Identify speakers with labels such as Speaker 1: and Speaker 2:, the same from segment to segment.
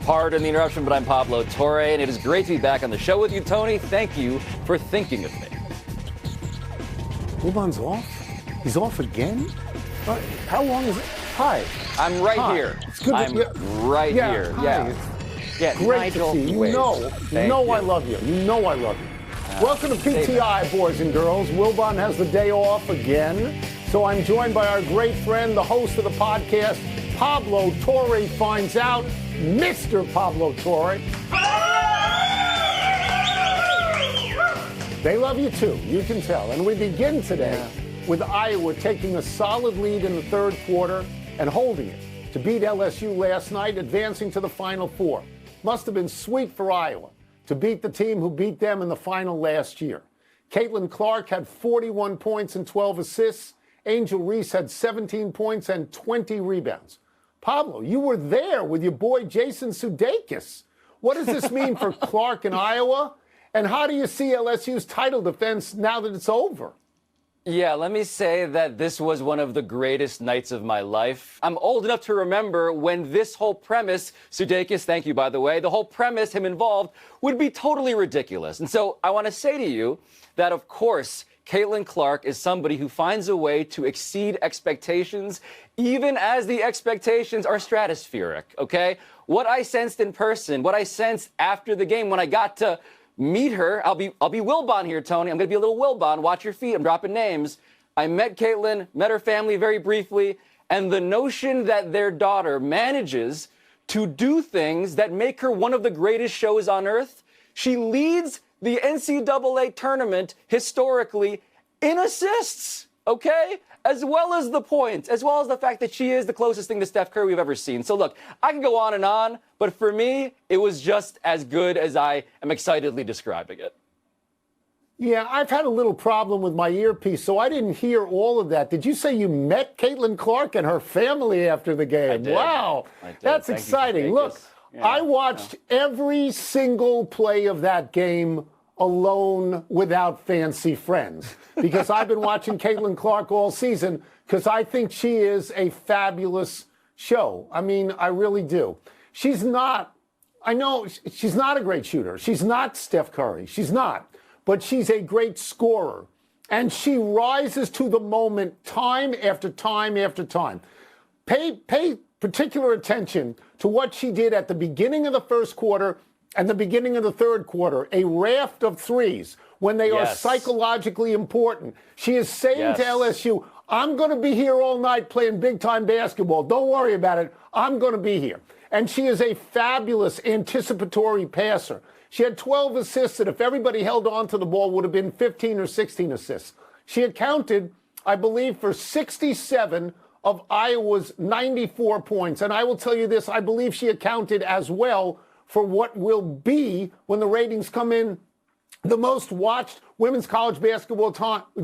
Speaker 1: Pardon the interruption, but I'm Pablo Torre, and it is great to be back on the show with you, Tony. Thank you for thinking of me.
Speaker 2: Wilbon's off? He's off again? How long is it? Hi.
Speaker 1: I'm right here.
Speaker 2: It's good
Speaker 1: I'm right here.
Speaker 2: Hi.
Speaker 1: Yeah.
Speaker 2: Great
Speaker 1: Nigel,
Speaker 2: to see you.
Speaker 1: wait.
Speaker 2: You know
Speaker 1: you.
Speaker 2: I love you. You know I love you. Welcome to PTI, boys and girls. Wilbon has the day off again, so I'm joined by our great friend, the host of the podcast, Pablo Torre Finds Out, Mr. Pablo Torre. They love you too, you can tell. And we begin today with Iowa taking a solid lead in the third quarter and holding it to beat LSU last night, advancing to the Final Four. Must have been sweet for Iowa to beat the team who beat them in the final last year. Caitlin Clark had 41 points and 12 assists. Angel Reese had 17 points and 20 rebounds. Pablo, you were there with your boy Jason Sudeikis. What does this mean for Clark and Iowa? And how do you see LSU's title defense now that it's over?
Speaker 1: Yeah, let me say that this was one of the greatest nights of my life. I'm old enough to remember when this whole premise, Sudeikis, thank you, by the way, the whole premise, him involved, would be totally ridiculous. And so I want to say to you that, of course, Caitlin Clark is somebody who finds a way to exceed expectations, even as the expectations are stratospheric, okay? What I sensed in person, what I sensed after the game when I got to meet her, I'll be Wilbon here, Tony. I'm going to be a little Wilbon. Watch your feet. I'm dropping names. I met Caitlin, met her family very briefly, and the notion that their daughter manages to do things that make her one of the greatest shows on earth. She leads the NCAA tournament historically in assists, okay? As well as the points, as well as the fact that she is the closest thing to Steph Curry we've ever seen. So look, I can go on and on, but for me, it was just as good as I am excitedly describing it.
Speaker 2: Yeah, I've had a little problem with my earpiece, so I didn't hear all of that. Did you say you met Caitlin Clark and her family after the game?
Speaker 1: I did.
Speaker 2: Wow,
Speaker 1: I did.
Speaker 2: That's
Speaker 1: Thank
Speaker 2: exciting.
Speaker 1: you,
Speaker 2: Look, I watched every single play of that game alone without fancy friends because I've been watching Caitlin Clark all season because I think she is a fabulous show. I mean, I really do. I know she's not a great shooter. She's not Steph Curry. She's not. But she's a great scorer. And she rises to the moment time after time after time. Pay particular attention to what she did at the beginning of the first quarter and the beginning of the third quarter, a raft of threes when they are psychologically important. She is saying to LSU, I'm going to be here all night playing big-time basketball. Don't worry about it. I'm going to be here. And she is a fabulous anticipatory passer. She had 12 assists that if everybody held on to the ball would have been 15 or 16 assists. She accounted, I believe, for 67 of Iowa's 94 points. And I will tell you this, I believe she accounted as well for what will be, when the ratings come in, the most watched women's college basketball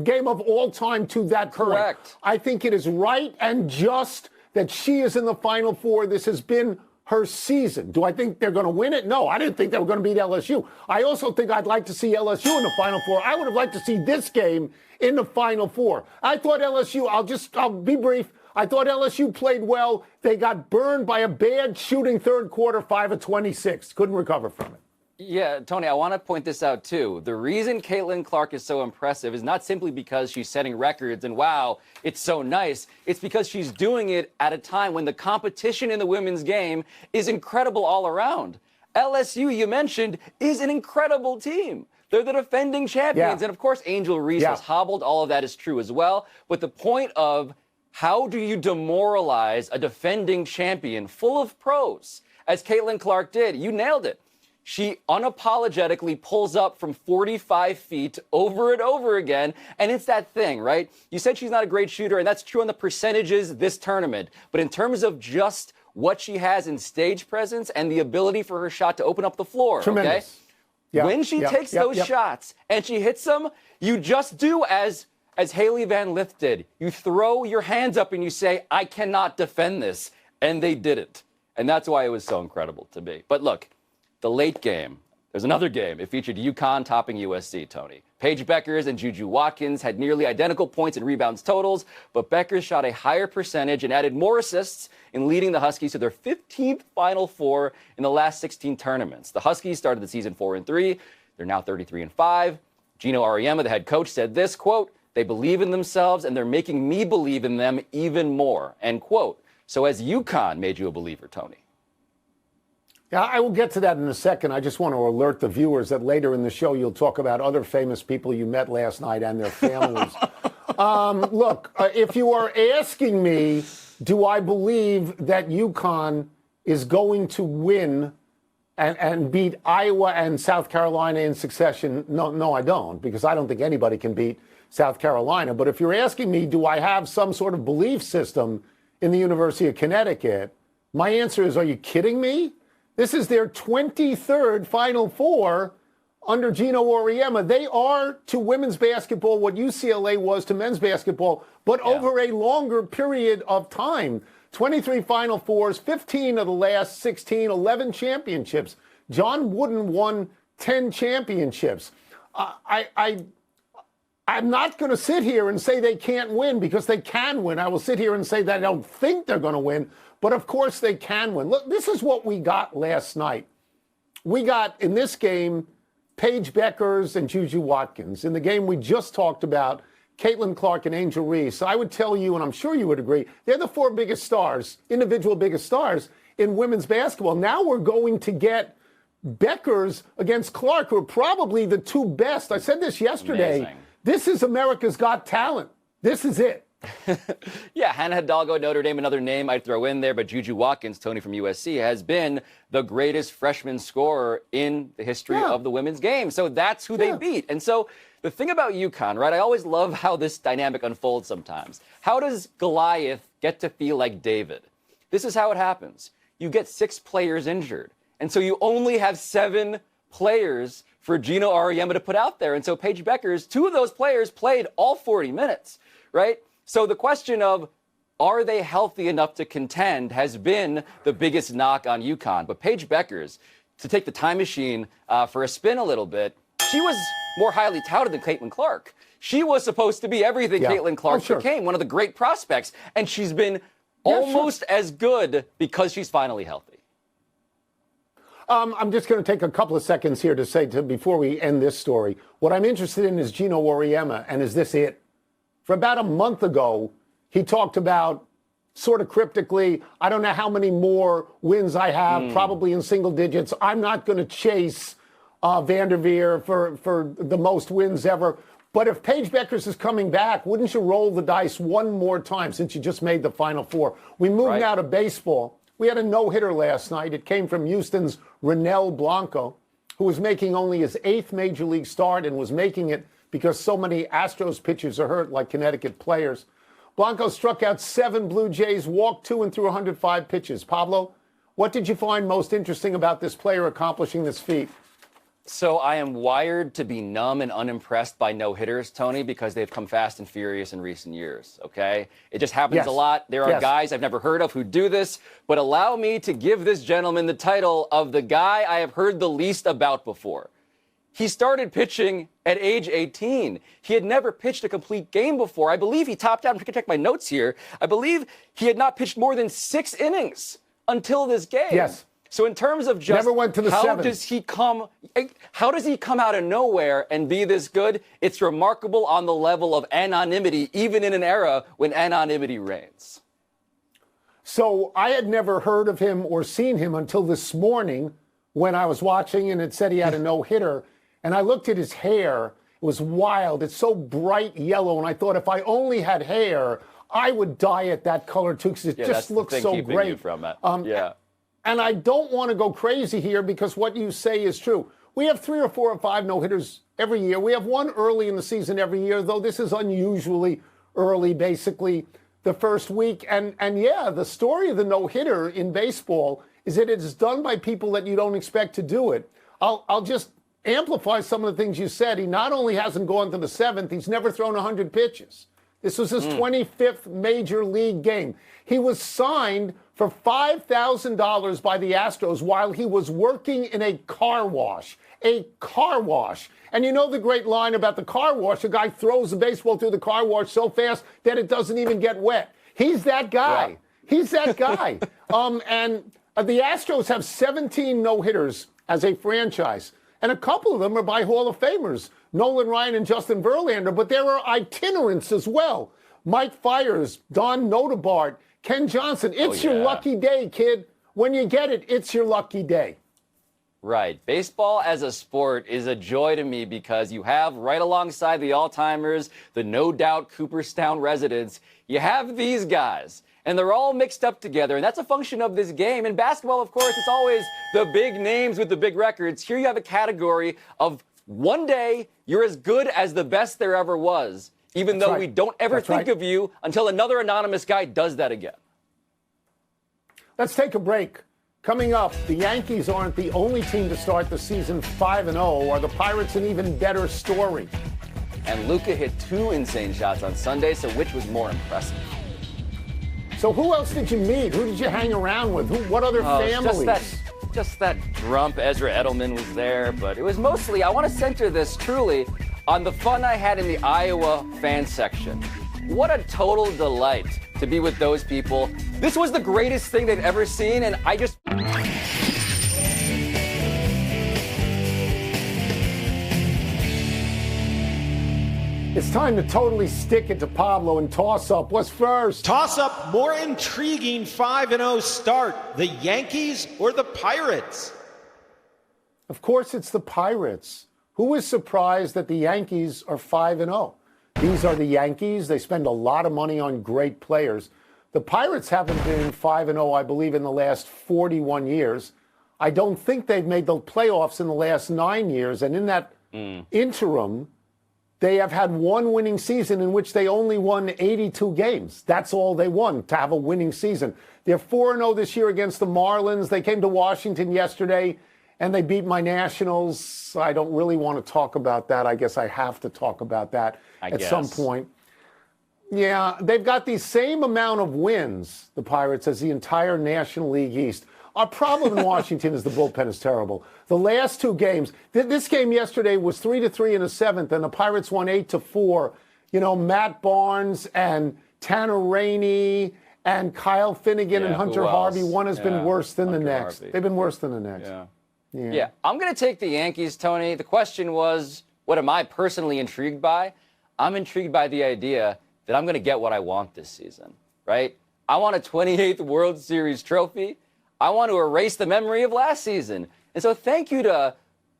Speaker 2: game of all time to that point.
Speaker 1: Correct.
Speaker 2: I think it is right and just that she is in the Final Four. This has been her season. Do I think they're going to win it? No, I didn't think they were going to beat LSU. I also think I'd like to see LSU in the Final Four. I would have liked to see this game in the Final Four. I thought LSU, I'll be brief, I thought LSU played well. They got burned by a bad shooting third quarter, 5 of 26. Couldn't recover from it.
Speaker 1: Yeah, Tony, I want to point this out, too. The reason Caitlin Clark is so impressive is not simply because she's setting records and, wow, it's so nice. It's because she's doing it at a time when the competition in the women's game is incredible all around. LSU, you mentioned, is an incredible team. They're the defending champions. And, of course, Angel Reese was hobbled. All of that is true as well. But the point of how do you demoralize a defending champion full of pros, as Caitlin Clark did? You nailed it. She unapologetically pulls up from 45 feet over and over again. And it's that thing, right? You said she's not a great shooter, and that's true on the percentages this tournament. But in terms of just what she has in stage presence and the ability for her shot to open up the floor,
Speaker 2: tremendous.
Speaker 1: Okay? When she takes those shots and she hits them, you just do as Haley Van Lith did. You throw your hands up and you say, I cannot defend this. And they didn't. And that's why it was so incredible to me. But look, the late game, there's another game. It featured UConn topping USC, Tony. Paige Beckers and Juju Watkins had nearly identical points and rebounds totals, but Beckers shot a higher percentage and added more assists in leading the Huskies to their 15th Final Four in the last 16 tournaments. The Huskies started the season 4-3. They're now 33-5. Gino Auriemma, the head coach, said this, quote, "They believe in themselves and they're making me believe in them even more," end quote. So has UConn made you a believer, Tony?
Speaker 2: Yeah, I will get to that in a second. I just want to alert the viewers that later in the show you'll talk about other famous people you met last night and their families. Look, if you are asking me, do I believe that UConn is going to win and beat Iowa and South Carolina in succession? No, I don't, because I don't think anybody can beat South Carolina. But if you're asking me, do I have some sort of belief system in the University of Connecticut? My answer is, are you kidding me? This is their 23rd Final Four under Gino Auriemma. They are to women's basketball what UCLA was to men's basketball, but over a longer period of time. 23 Final Fours, 15 of the last 16, 11 championships. John Wooden won 10 championships. I'm not going to sit here and say they can't win, because they can win. I will sit here and say that I don't think they're going to win, but of course they can win. Look, this is what we got last night. We got, in this game, Paige Beckers and Juju Watkins. In the game we just talked about, Caitlin Clark and Angel Reese. So I would tell you, and I'm sure you would agree, they're the four biggest stars, individual biggest stars in women's basketball. Now we're going to get Beckers against Clark, who are probably the two best. I said this yesterday.
Speaker 1: Amazing.
Speaker 2: This is America's Got Talent. This is it.
Speaker 1: Yeah, Hannah Hidalgo, Notre Dame, another name I'd throw in there, but Juju Watkins, Tony from USC, has been the greatest freshman scorer in the history of the women's game. So that's who they beat. And so the thing about UConn, right, I always love how this dynamic unfolds sometimes. How does Goliath get to feel like David? This is how it happens. You get 6 players injured, and so you only have 7 players for Gino Auriemma to put out there. And so Paige Beckers, 2 of those players played all 40 minutes, right? So the question of, are they healthy enough to contend, has been the biggest knock on UConn. But Paige Beckers, to take the time machine for a spin a little bit, she was more highly touted than Caitlin Clark. She was supposed to be everything Caitlin Clark became, one of the great prospects. And she's been almost as good because she's finally healthy.
Speaker 2: I'm just going to take a couple of seconds here to say, before we end this story, what I'm interested in is Gino Auriemma, and is this it? For about a month ago, he talked about, sort of cryptically, I don't know how many more wins I have, probably in single digits. I'm not going to chase Vanderveer for the most wins ever. But if Paige Beckers is coming back, wouldn't you roll the dice one more time, since you just made the Final Four? We moved now to baseball. We had a no-hitter last night. It came from Houston's Ronel Blanco, who was making only his 8th major league start, and was making it because so many Astros pitchers are hurt, like Connecticut players. Blanco struck out 7 Blue Jays, walked 2, and threw 105 pitches. Pablo, what did you find most interesting about this player accomplishing this feat?
Speaker 1: So I am wired to be numb and unimpressed by no-hitters, Tony, because they've come fast and furious in recent years, okay? It just happens a lot. There are guys I've never heard of who do this, but allow me to give this gentleman the title of the guy I have heard the least about before. He started pitching at age 18. He had never pitched a complete game before. I believe he topped out, if I can check my notes here, I believe he had not pitched more than 6 innings until this game.
Speaker 2: Yes.
Speaker 1: So in terms of just
Speaker 2: never went to the
Speaker 1: how
Speaker 2: 7th.
Speaker 1: How does he come out of nowhere and be this good? It's remarkable on the level of anonymity, even in an era when anonymity reigns.
Speaker 2: So I had never heard of him or seen him until this morning, when I was watching and it said he had a no-hitter. And I looked at his hair. It was wild. It's so bright yellow. And I thought, if I only had hair, I would dye it that color too, because it just looks so great.
Speaker 1: You from it.
Speaker 2: And I don't want to go crazy here, because what you say is true. We have 3 or 4 or 5 no-hitters every year. We have one early in the season every year, though this is unusually early, basically the first week. And yeah, the story of the no-hitter in baseball is that it is done by people that you don't expect to do it. I'll just amplify some of the things you said. He not only hasn't gone to the 7th, he's never thrown 100 pitches. This was his 25th major league game. He was signed for $5,000 by the Astros while he was working in a car wash. A car wash. And you know the great line about the car wash? The guy throws the baseball through the car wash so fast that it doesn't even get wet. He's that guy.
Speaker 1: Yeah.
Speaker 2: He's that guy. The Astros have 17 no-hitters as a franchise. And a couple of them are by Hall of Famers, Nolan Ryan and Justin Verlander. But there are itinerants as well. Mike Fiers, Don Notebart, Ken Johnson. It's your lucky day, kid. When you get it, it's your lucky day.
Speaker 1: Right. Baseball as a sport is a joy to me because you have right alongside the all-timers, the no doubt Cooperstown residents, you have these guys. And they're all mixed up together, and that's a function of this game. In basketball, of course, it's always the big names with the big records. Here you have a category of one day you're as good as the best there ever was, even though we don't ever think of you until another anonymous guy does that again.
Speaker 2: Let's take a break. Coming up, the Yankees aren't the only team to start the season 5-0. Are the Pirates an even better story?
Speaker 1: And Luka hit 2 insane shots on Sunday, so which was more impressive?
Speaker 2: So who else did you meet? Who did you hang around with? What other families?
Speaker 1: Just that grump Ezra Edelman was there, but it was mostly, I want to center this truly on the fun I had in the Iowa fan section. What a total delight to be with those people. This was the greatest thing they've ever seen, and I just...
Speaker 2: It's time to totally stick it to Pablo and toss up. What's first?
Speaker 3: Toss up more intriguing 5-0 start, the Yankees or the Pirates?
Speaker 2: Of course, it's the Pirates. Who is surprised that the Yankees are 5-0? These are the Yankees. They spend a lot of money on great players. The Pirates haven't been 5-0, I believe, in the last 41 years. I don't think they've made the playoffs in the last 9 years. And in that interim, they have had one winning season in which they only won 82 games. That's all they won to have a winning season. They're 4-0 this year against the Marlins. They came to Washington yesterday, and they beat my Nationals. I don't really want to talk about that. I guess I have to talk about that at some point. Yeah, they've got the same amount of wins, the Pirates, as the entire National League East. Our problem in Washington is the bullpen is terrible. The last 2 games, this game yesterday was 3-3 in the 7th, and the Pirates won 8-4. You know, Matt Barnes and Tanner Rainey and Kyle Finnegan and Hunter Harvey. One has been worse than the next.
Speaker 1: Harvey.
Speaker 2: They've been worse than the next.
Speaker 1: Yeah, I'm going to take the Yankees, Tony. The question was, what am I personally intrigued by? I'm intrigued by the idea that I'm going to get what I want this season, right? I want a 28th World Series trophy. I want to erase the memory of last season. And so thank you to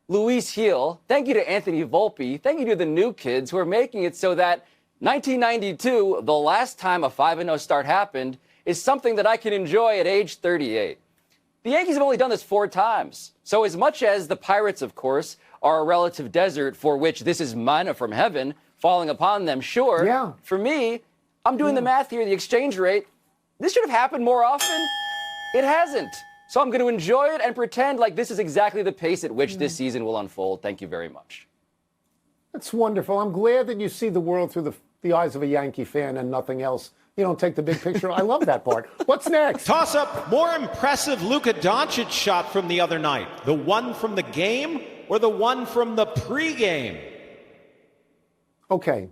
Speaker 1: Luis Heel. Thank you to Anthony Volpe. Thank you to the new kids who are making it so that 1992, the last time a 5-0 start happened, is something that I can enjoy at age 38. The Yankees have only done this 4 times. So as much as the Pirates, of course, are a relative desert for which this is manna from heaven falling upon them, sure. For me, I'm doing the math here, the exchange rate. This should have happened more often. It hasn't. So I'm going to enjoy it and pretend like this is exactly the pace at which this season will unfold. Thank you very much.
Speaker 2: That's wonderful. I'm glad that you see the world through the eyes of a Yankee fan and nothing else. You don't take the big picture. I love that part. What's next?
Speaker 3: Toss up more impressive Luka Doncic shot from the other night. The one from the game or the one from the pregame?
Speaker 2: Okay.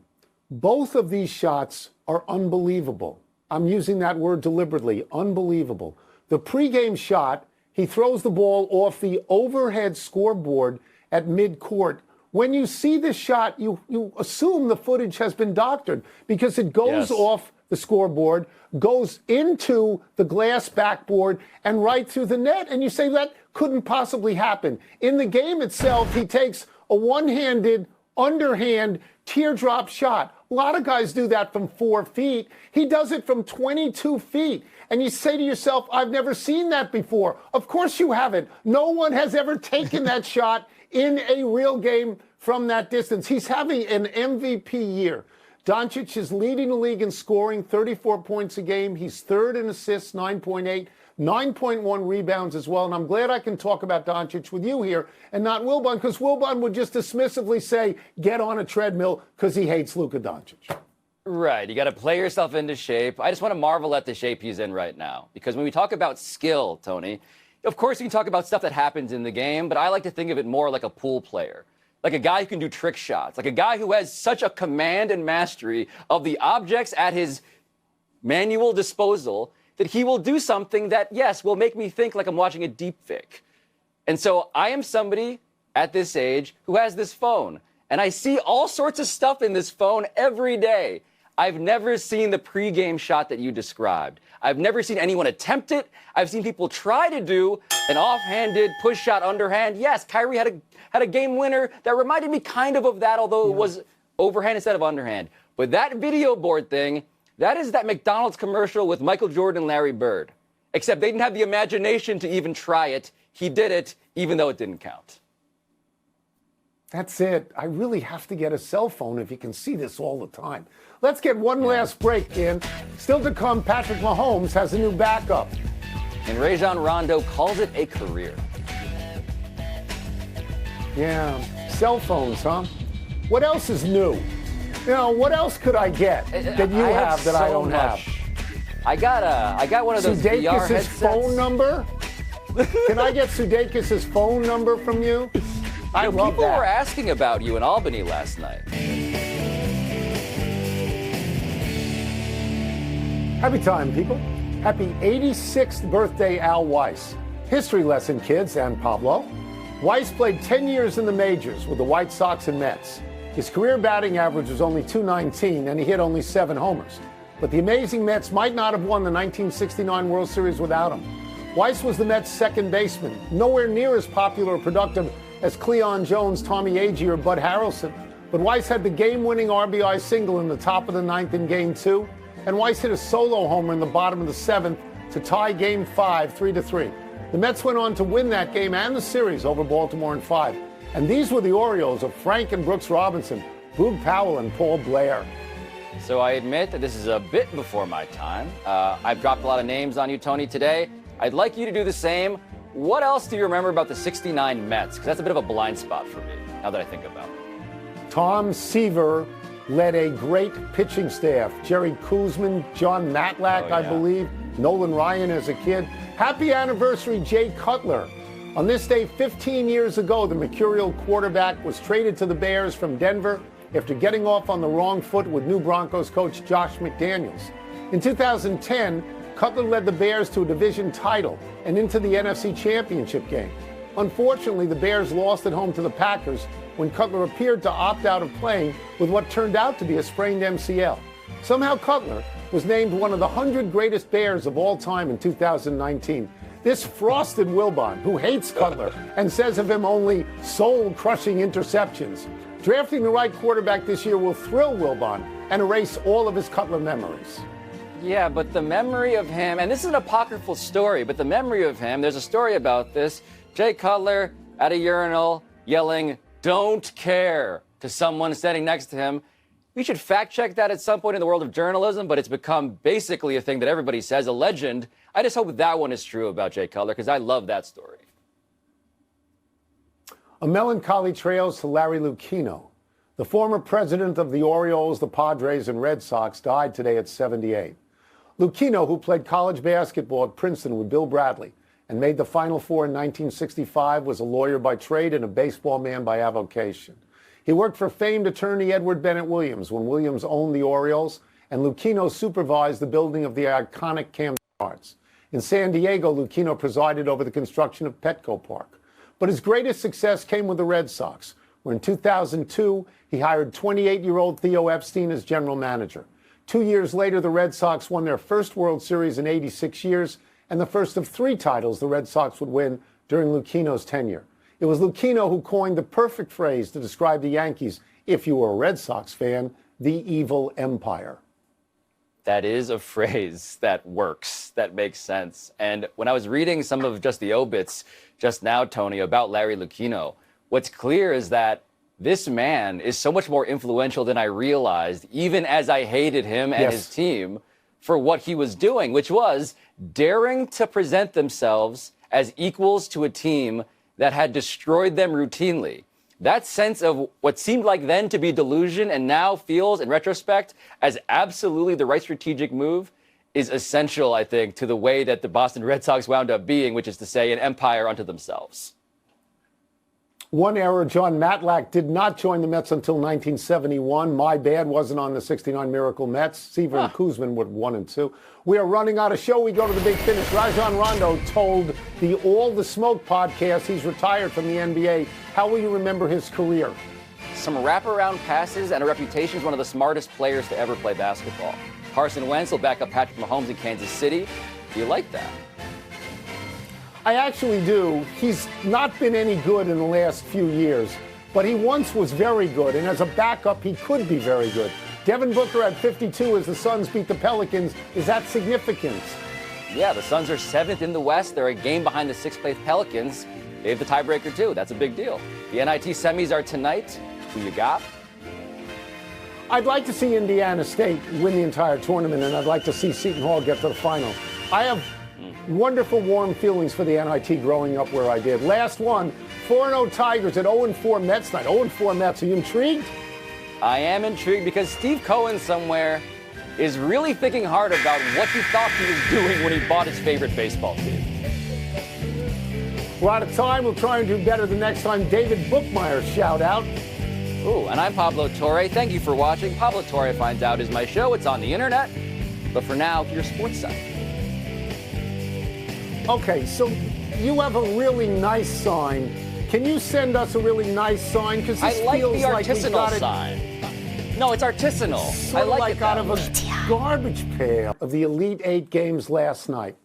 Speaker 2: Both of these shots are unbelievable. I'm using that word deliberately. Unbelievable. The pregame shot, he throws the ball off the overhead scoreboard at midcourt. When you see this shot, you assume the footage has been doctored because it goes off the scoreboard, goes into the glass backboard, and right through the net. And you say that couldn't possibly happen. In the game itself, he takes a one-handed, underhand, teardrop shot. A lot of guys do that from 4 feet. He does it from 22 feet. And you say to yourself, I've never seen that before. Of course you haven't. No one has ever taken that shot in a real game from that distance. He's having an MVP year. Doncic is leading the league in scoring, 34 points a game. He's third in assists, 9.8, 9.1 rebounds as well. And I'm glad I can talk about Doncic with you here and not Wilbon, because Wilbon would just dismissively say, get on a treadmill because he hates Luka Doncic.
Speaker 1: Right. You got to play yourself into shape. I just want to marvel at the shape he's in right now. Because when we talk about skill, Tony, of course you can talk about stuff that happens in the game, but I like to think of it more like a pool player. Like a guy who can do trick shots. Like a guy who has such a command and mastery of the objects at his manual disposal that he will do something that, yes, will make me think like I'm watching a deep fake. And so I am somebody at this age who has this phone. And I see all sorts of stuff in this phone every day. I've never seen the pregame shot that you described. I've never seen anyone attempt it. I've seen people try to do an offhanded push shot underhand. Yes, Kyrie had a game winner that reminded me kind of that, although it was overhand instead of underhand. But that video board thing, that is that McDonald's commercial with Michael Jordan and Larry Bird. Except they didn't have the imagination to even try it. He did it, even though it didn't count.
Speaker 2: That's it. I really have to get a cell phone if you can see this all the time. Let's get one last break in. Still to come, Patrick Mahomes has a new backup.
Speaker 1: And Rajon Rondo calls it a career.
Speaker 2: Yeah, cell phones, huh? What else is new? You know, what else could I get that you have that I don't have?
Speaker 1: I got one of those VR
Speaker 2: Sudeikis'
Speaker 1: headsets.
Speaker 2: phone number? Can I get Sudeikis' phone number from you? I love
Speaker 1: People
Speaker 2: that.
Speaker 1: were asking about you in Albany last night.
Speaker 2: Happy time, people. Happy 86th birthday, Al Weiss. History lesson, kids, and Pablo. Weiss played 10 years in the majors with the White Sox and Mets. His career batting average was only .219, and he hit only 7 homers. But the amazing Mets might not have won the 1969 World Series without him. Weiss was the Mets' second baseman, nowhere near as popular or productive as Cleon Jones, Tommy Agee, or Bud Harrelson. But Weiss had the game-winning RBI single in the top of the ninth in Game 2, and Weiss hit a solo homer in the bottom of the 7th to tie Game 5 3-3. The Mets went on to win that game and the series over Baltimore in 5. And these were the Orioles of Frank and Brooks Robinson, Boog Powell, and Paul Blair.
Speaker 1: So I admit that this is a bit before my time. I've dropped a lot of names on you, Tony, today. I'd like you to do the same. What else do you remember about the '69 Mets? Because that's a bit of a blind spot for me, now that I think about it.
Speaker 2: Tom Seaver led a great pitching staff. Jerry Koosman, John Matlack, I believe, Nolan Ryan as a kid. Happy anniversary, Jay Cutler. On this day 15 years ago, the Mercurial quarterback was traded to the Bears from Denver after getting off on the wrong foot with new Broncos coach Josh McDaniels. In 2010, Cutler led the Bears to a division title and into the NFC Championship game. Unfortunately, the Bears lost at home to the Packers when Cutler appeared to opt out of playing with what turned out to be a sprained MCL. Somehow Cutler was named one of the 100 greatest Bears of all time in 2019. This frosted Wilbon, who hates Cutler and says of him only soul-crushing interceptions. Drafting the right quarterback this year will thrill Wilbon and erase all of his Cutler memories.
Speaker 1: Yeah, but the memory of him, and this is an apocryphal story, but the memory of him, there's a story about this. Jay Cutler at a urinal yelling, "Don't care," to someone standing next to him. We should fact check that at some point in the world of journalism, but it's become basically a thing that everybody says, a legend. I just hope that one is true about Jay Cutler, because I love that story.
Speaker 2: A melancholy trails to Larry Lucchino. The former president of the Orioles, the Padres, and Red Sox died today at 78. Lucchino, who played college basketball at Princeton with Bill Bradley and made the Final Four in 1965, was a lawyer by trade and a baseball man by avocation. He worked for famed attorney Edward Bennett Williams when Williams owned the Orioles, and Lucchino supervised the building of the iconic Camden Yards. In San Diego, Lucchino presided over the construction of Petco Park. But his greatest success came with the Red Sox, where in 2002, he hired 28-year-old Theo Epstein as general manager. 2 years later, the Red Sox won their first World Series in 86 years, and the first of 3 titles the Red Sox would win during Lucchino's tenure. It was Lucchino who coined the perfect phrase to describe the Yankees, if you were a Red Sox fan, the evil empire.
Speaker 1: That is a phrase that works, that makes sense. And when I was reading some of just the obits just now, Tony, about Larry Lucchino, what's clear is that this man is so much more influential than I realized, even as I hated him and his team for what he was doing, which was daring to present themselves as equals to a team that had destroyed them routinely. That sense of what seemed like then to be delusion and now feels, in retrospect, as absolutely the right strategic move is essential, I think, to the way that the Boston Red Sox wound up being, which is to say, an empire unto themselves.
Speaker 2: One error, John Matlack did not join the Mets until 1971. My bad, wasn't on the 69 Miracle Mets. Seaver and Kuzman would 1 and 2. We are running out of show. We go to the big finish. Rajon Rondo told the All the Smoke podcast he's retired from the NBA. How will you remember his career?
Speaker 1: Some wraparound passes and a reputation as one of the smartest players to ever play basketball. Carson Wentz will back up Patrick Mahomes in Kansas City. Do you like that?
Speaker 2: I actually do. He's not been any good in the last few years, but he once was very good, and as a backup, he could be very good. Devin Booker at 52 as the Suns beat the Pelicans. Is that significant?
Speaker 1: Yeah, the Suns are 7th in the West. They're a game behind the 6th-place Pelicans. They have the tiebreaker, too. That's a big deal. The NIT semis are tonight. Who you got?
Speaker 2: I'd like to see Indiana State win the entire tournament, and I'd like to see Seton Hall get to the final. I have wonderful, warm feelings for the NIT growing up where I did. Last one, 4-0 Tigers at 0-4 Mets night. 0-4 Mets. Are you intrigued?
Speaker 1: I am intrigued because Steve Cohen somewhere is really thinking hard about what he thought he was doing when he bought his favorite baseball team.
Speaker 2: We're out of time. We'll try and do better the next time. David Bookmeyer, shout out.
Speaker 1: Ooh, and I'm Pablo Torre. Thank you for watching. Pablo Torre Finds Out is my show. It's on the internet. But for now, your sports site.
Speaker 2: Okay, so you have a really nice sign. Can you send us a really nice sign? Because this
Speaker 1: I like
Speaker 2: feels
Speaker 1: the
Speaker 2: like we
Speaker 1: artisanal
Speaker 2: got it
Speaker 1: sign. No, it's artisanal.
Speaker 2: sort
Speaker 1: I like it
Speaker 2: out
Speaker 1: that
Speaker 2: of
Speaker 1: way.
Speaker 2: a garbage pail of the Elite Eight games last night.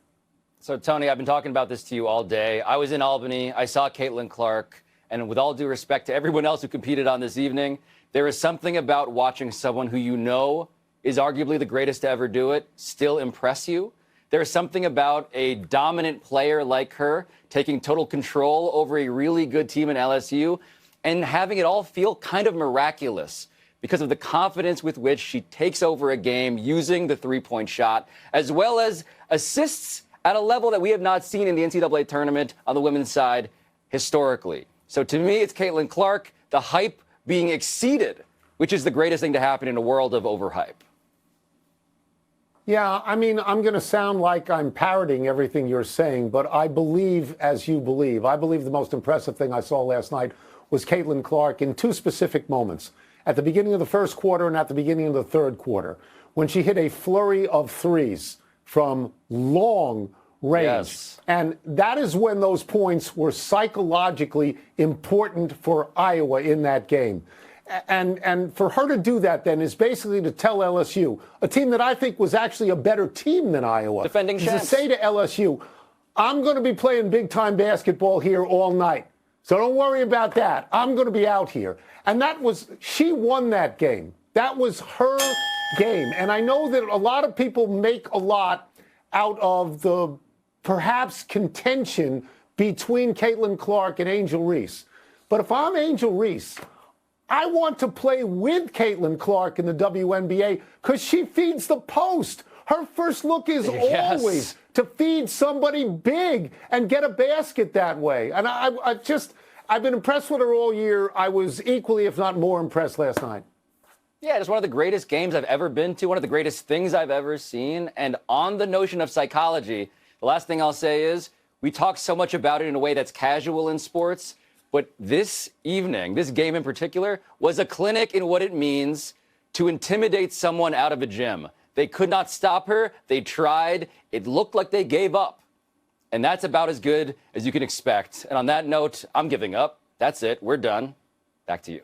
Speaker 1: So, Tony, I've been talking about this to you all day. I was in Albany. I saw Caitlin Clark. And with all due respect to everyone else who competed on this evening, there is something about watching someone who you know is arguably the greatest to ever do it still impress you. There is something about a dominant player like her taking total control over a really good team in LSU and having it all feel kind of miraculous because of the confidence with which she takes over a game using the three-point shot, as well as assists at a level that we have not seen in the NCAA tournament on the women's side historically. So to me, it's Caitlin Clark, the hype being exceeded, which is the greatest thing to happen in a world of overhype.
Speaker 2: Yeah, I mean, I'm going to sound like I'm parroting everything you're saying, but I believe as you believe. I believe the most impressive thing I saw last night was Caitlin Clark in two specific moments. At the beginning of the first quarter and at the beginning of the third quarter, when she hit a flurry of threes from long range.
Speaker 1: Yes.
Speaker 2: And that is when those points were psychologically important for Iowa in that game. And for her to do that then is basically to tell LSU, a team that I think was actually a better team than Iowa,
Speaker 1: defending
Speaker 2: to
Speaker 1: champs,
Speaker 2: say to LSU, I'm going to be playing big-time basketball here all night. So don't worry about that. I'm going to be out here. And she won that game. That was her game. And I know that a lot of people make a lot out of the perhaps contention between Caitlin Clark and Angel Reese. But if I'm Angel Reese, I want to play with Caitlin Clark in the WNBA because she feeds the post. Her first look is always to feed somebody big and get a basket that way. And I've been impressed with her all year. I was equally, if not more, impressed last night.
Speaker 1: Yeah, it's one of the greatest games I've ever been to, one of the greatest things I've ever seen. And on the notion of psychology, the last thing I'll say is we talk so much about it in a way that's casual in sports. But this evening, this game in particular, was a clinic in what it means to intimidate someone out of a gym. They could not stop her. They tried. It looked like they gave up. And that's about as good as you can expect. And on that note, I'm giving up. That's it. We're done. Back to you.